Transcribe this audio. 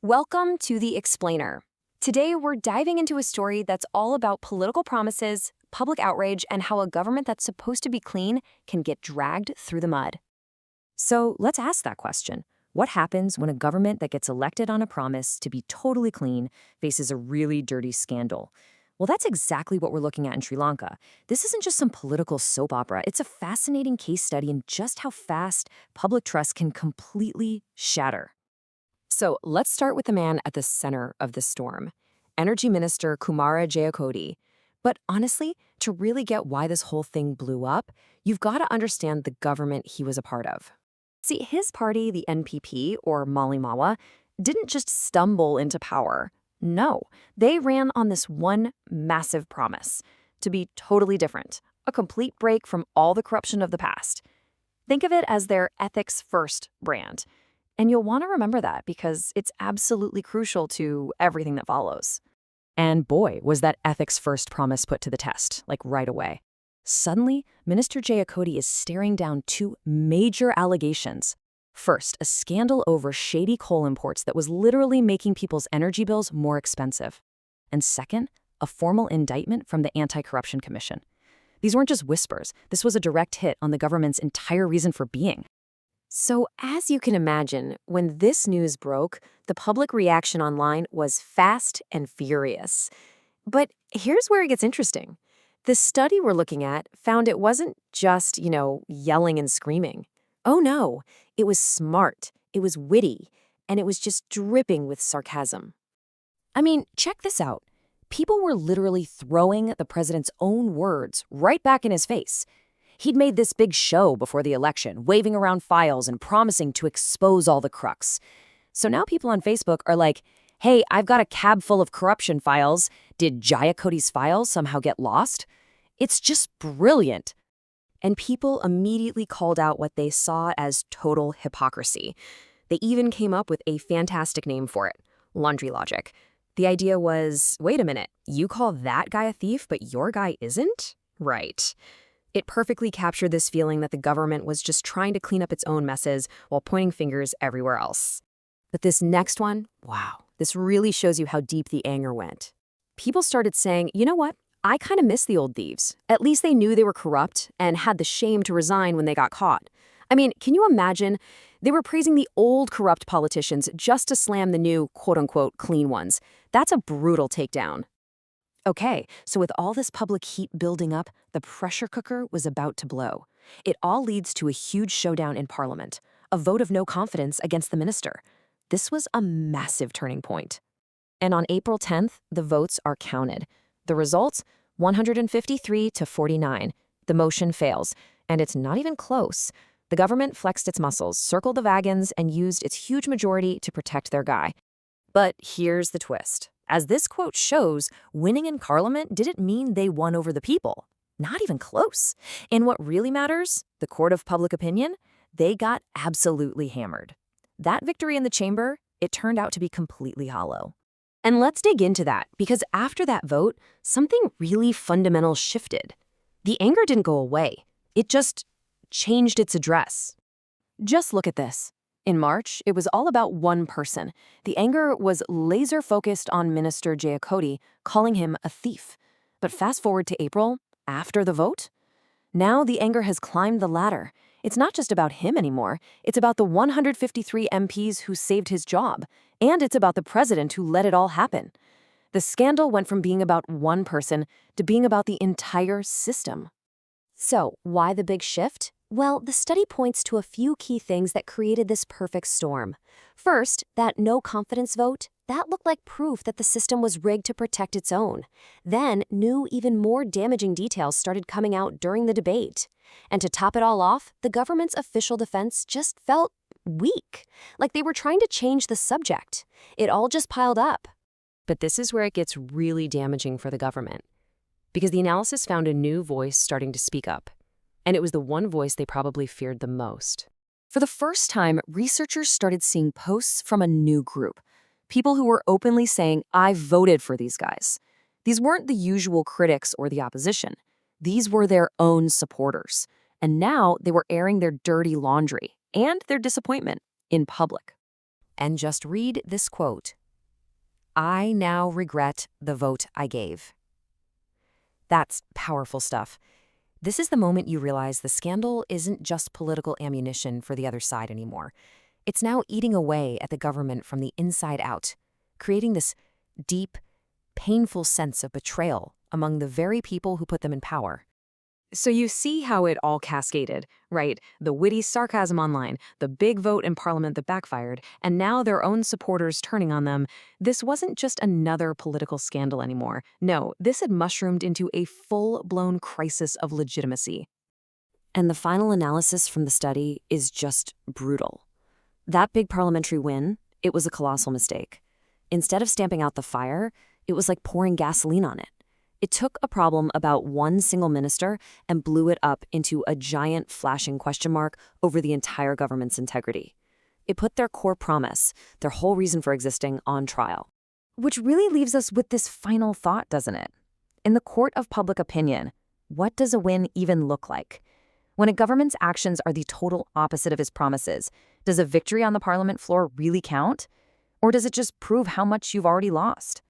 Welcome to The Explainer. Today, we're diving into a story that's all about political promises, public outrage, and how a government that's supposed to be clean can get dragged through the mud. So let's ask that question. What happens when a government that gets elected on a promise to be totally clean faces a really dirty scandal? Well, that's exactly what we're looking at in Sri Lanka. This isn't just some political soap opera. It's a fascinating case study in just how fast public trust can completely shatter. So let's start with the man at the center of the storm, Energy Minister Kumara Jayakody. But honestly, to really get why this whole thing blew up, you've got to understand the government he was a part of. See, his party, the NPP, or Malimawa, didn't just stumble into power. No, they ran on this one massive promise to be totally different, a complete break from all the corruption of the past. Think of it as their ethics first brand. And you'll want to remember that because it's absolutely crucial to everything that follows. And boy, was that ethics first promise put to the test, like right away. Suddenly, Minister Jayakody is staring down two major allegations. First, a scandal over shady coal imports that was literally making people's energy bills more expensive. And second, a formal indictment from the Anti-Corruption Commission. These weren't just whispers. This was a direct hit on the government's entire reason for being. So as you can imagine, when this news broke, the public reaction online was fast and furious. But here's where it gets interesting. The study we're looking at found it wasn't just, yelling and screaming. Oh no, it was smart, it was witty, and it was just dripping with sarcasm. I mean, check this out. People were literally throwing the president's own words right back in his face. He'd made this big show before the election, waving around files and promising to expose all the crooks. So now people on Facebook are like, hey, I've got a cab full of corruption files. Did Jayakody's files somehow get lost? It's just brilliant. And people immediately called out what they saw as total hypocrisy. They even came up with a fantastic name for it, laundry logic. The idea was, wait a minute, you call that guy a thief, but your guy isn't? Right. It perfectly captured this feeling that the government was just trying to clean up its own messes while pointing fingers everywhere else. But this next one, wow, this really shows you how deep the anger went. People started saying, you know what? I kind of miss the old thieves. At least they knew they were corrupt and had the shame to resign when they got caught. I mean, can you imagine? They were praising the old corrupt politicians just to slam the new, quote-unquote, clean ones. That's a brutal takedown. Okay, so with all this public heat building up, the pressure cooker was about to blow. It all leads to a huge showdown in Parliament, a vote of no confidence against the minister. This was a massive turning point. And on April 10th, the votes are counted. The results? 153 to 49. The motion fails, and it's not even close. The government flexed its muscles, circled the wagons, and used its huge majority to protect their guy. But here's the twist. As this quote shows, winning in Parliament didn't mean they won over the people. Not even close. In what really matters, the court of public opinion, they got absolutely hammered. That victory in the chamber, it turned out to be completely hollow. And let's dig into that, because after that vote, something really fundamental shifted. The anger didn't go away. It just changed its address. Just look at this. In March, it was all about one person. The anger was laser-focused on Minister Jayakody, calling him a thief. But fast forward to April, after the vote, now the anger has climbed the ladder. It's not just about him anymore. It's about the 153 MPs who saved his job. And it's about the president who let it all happen. The scandal went from being about one person to being about the entire system. So, why the big shift? Well, the study points to a few key things that created this perfect storm. First, that no confidence vote, that looked like proof that the system was rigged to protect its own. Then, new, even more damaging details started coming out during the debate. And to top it all off, the government's official defense just felt weak, like they were trying to change the subject. It all just piled up. But this is where it gets really damaging for the government, because the analysis found a new voice starting to speak up. And it was the one voice they probably feared the most. For the first time, researchers started seeing posts from a new group. People who were openly saying, I voted for these guys. These weren't the usual critics or the opposition. These were their own supporters. And now they were airing their dirty laundry and their disappointment in public. and just read this quote: "I now regret the vote I gave." That's powerful stuff. This is the moment you realize the scandal isn't just political ammunition for the other side anymore. It's now eating away at the government from the inside out, creating this deep, painful sense of betrayal among the very people who put them in power. So you see how it all cascaded, right? The witty sarcasm online, the big vote in Parliament that backfired, and now their own supporters turning on them. This wasn't just another political scandal anymore. No, this had mushroomed into a full-blown crisis of legitimacy. And the final analysis from the study is just brutal. That big parliamentary win, it was a colossal mistake. Instead of stamping out the fire, it was like pouring gasoline on it. It took a problem about one single minister and blew it up into a giant flashing question mark over the entire government's integrity. It put their core promise, their whole reason for existing, on trial. Which really leaves us with this final thought, doesn't it? In the court of public opinion, what does a win even look like? When a government's actions are the total opposite of its promises, does a victory on the parliament floor really count? Or does it just prove how much you've already lost?